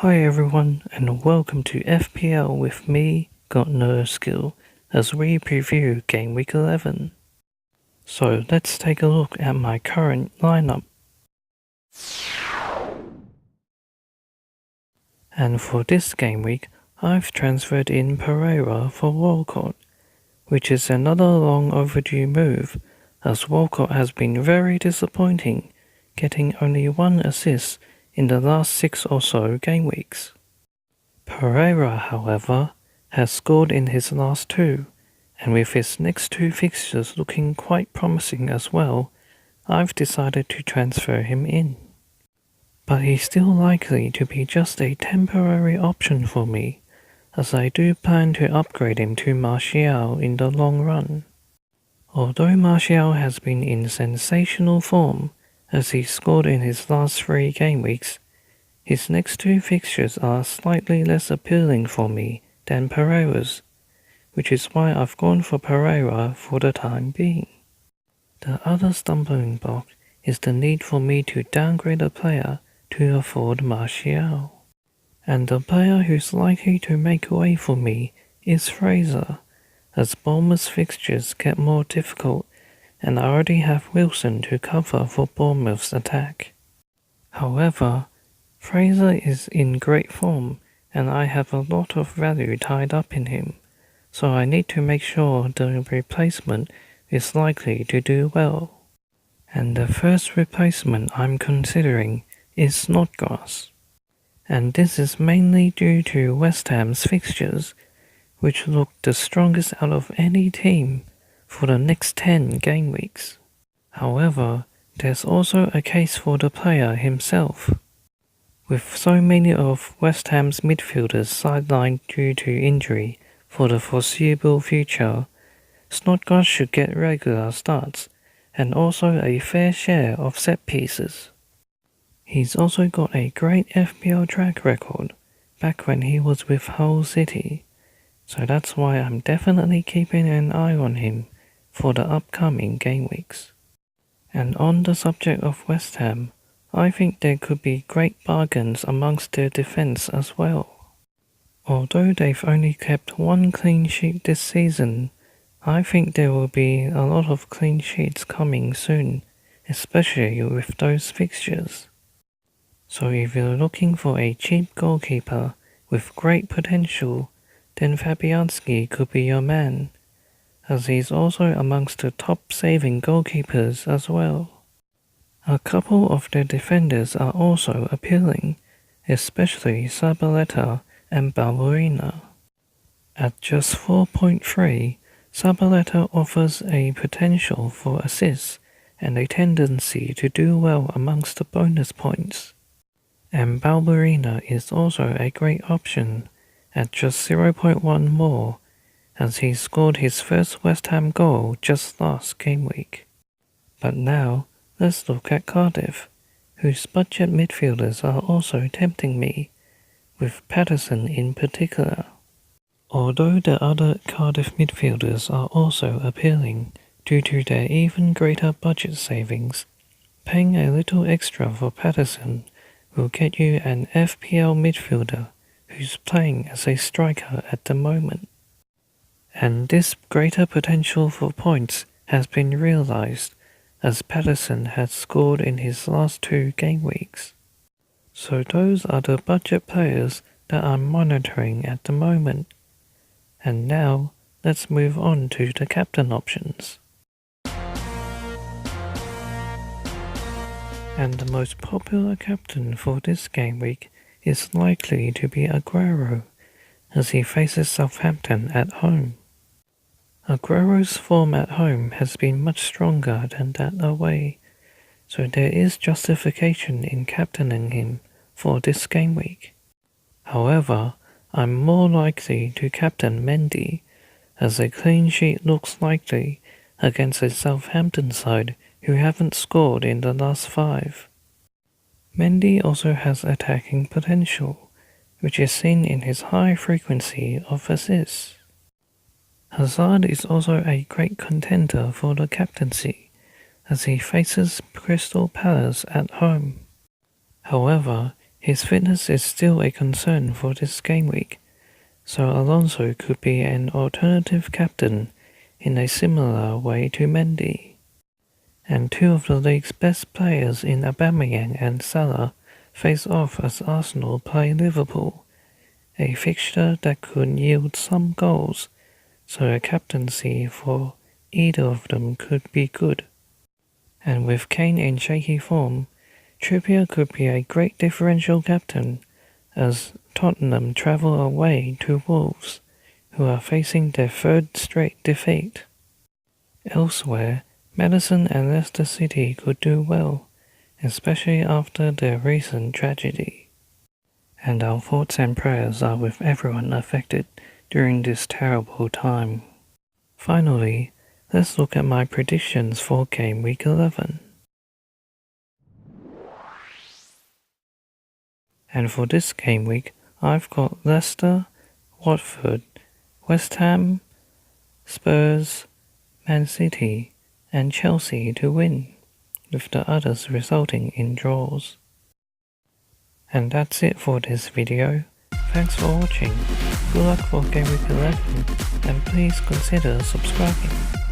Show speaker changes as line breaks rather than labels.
Hi everyone, and welcome to FPL with me, Got No Skill, as we preview Game Week 11. So let's take a look at my current lineup. And for this game week, I've transferred in Pereira for Walcott, which is another long overdue move, as Walcott has been very disappointing, getting only one assist in the last 6 or so game weeks. Pereira, however, has scored in his last 2, and with his next 2 fixtures looking quite promising as well, I've decided to transfer him in. But he's still likely to be just a temporary option for me, as I do plan to upgrade him to Martial in the long run. Although Martial has been in sensational form, as he scored in his last 3 game weeks, his next 2 fixtures are slightly less appealing for me than Pereira's, which is why I've gone for Pereira for the time being. The other stumbling block is the need for me to downgrade a player to afford Martial. And the player who's likely to make way for me is Fraser, as Bournemouth's fixtures get more difficult and I already have Wilson to cover for Bournemouth's attack. However, Fraser is in great form and I have a lot of value tied up in him, so I need to make sure the replacement is likely to do well. And the first replacement I'm considering is Snodgrass. And this is mainly due to West Ham's fixtures, which look the strongest out of any team for the next 10 game weeks. However, there's also a case for the player himself. With so many of West Ham's midfielders sidelined due to injury for the foreseeable future, Snodgrass should get regular starts and also a fair share of set pieces. He's also got a great FPL track record back when he was with Hull City, so that's why I'm definitely keeping an eye on him for the upcoming game weeks. And on the subject of West Ham, I think there could be great bargains amongst their defence as well. Although they've only kept 1 clean sheet this season, I think there will be a lot of clean sheets coming soon, especially with those fixtures. So if you're looking for a cheap goalkeeper with great potential, then Fabianski could be your man, as he's also amongst the top saving goalkeepers as well. A couple of their defenders are also appealing, especially Zabaleta and Ballerina. At just 4.3, Zabaleta offers a potential for assists and a tendency to do well amongst the bonus points. And Ballerina is also a great option at just 0.1 more, as he scored his first West Ham goal just last game week. But now, let's look at Cardiff, whose budget midfielders are also tempting me, with Patterson in particular. Although the other Cardiff midfielders are also appealing due to their even greater budget savings, paying a little extra for Patterson will get you an FPL midfielder who's playing as a striker at the moment. And this greater potential for points has been realised, as Patterson has scored in his last 2 game weeks. So those are the budget players that I'm monitoring at the moment. And now, let's move on to the captain options. And the most popular captain for this game week is likely to be Aguero, as he faces Southampton at home. Aguero's form at home has been much stronger than that away, so there is justification in captaining him for this game week. However, I'm more likely to captain Mendy, as a clean sheet looks likely against a Southampton side who haven't scored in the last 5. Mendy also has attacking potential, which is seen in his high frequency of assists. Hazard is also a great contender for the captaincy, as he faces Crystal Palace at home. However, His fitness is still a concern for this game week, so Alonso could be an alternative captain in a similar way to Mendy. And two of the league's best players in Aubameyang and Salah face off as Arsenal play Liverpool, a fixture that could yield some goals, so a captaincy for either of them could be good. And with Kane in shaky form, Trippier could be a great differential captain as Tottenham travel away to Wolves, who are facing their third straight defeat. Elsewhere, Maddison and Leicester City could do well, especially after their recent tragedy. And our thoughts and prayers are with everyone affected during this terrible time. Finally, let's look at my predictions for Game Week 11. And for this game week, I've got Leicester, Watford, West Ham, Spurs, Man City, and Chelsea to win, with the others resulting in draws. And that's it for this video. Thanks for watching. Good luck for Game Week 11, and please consider subscribing.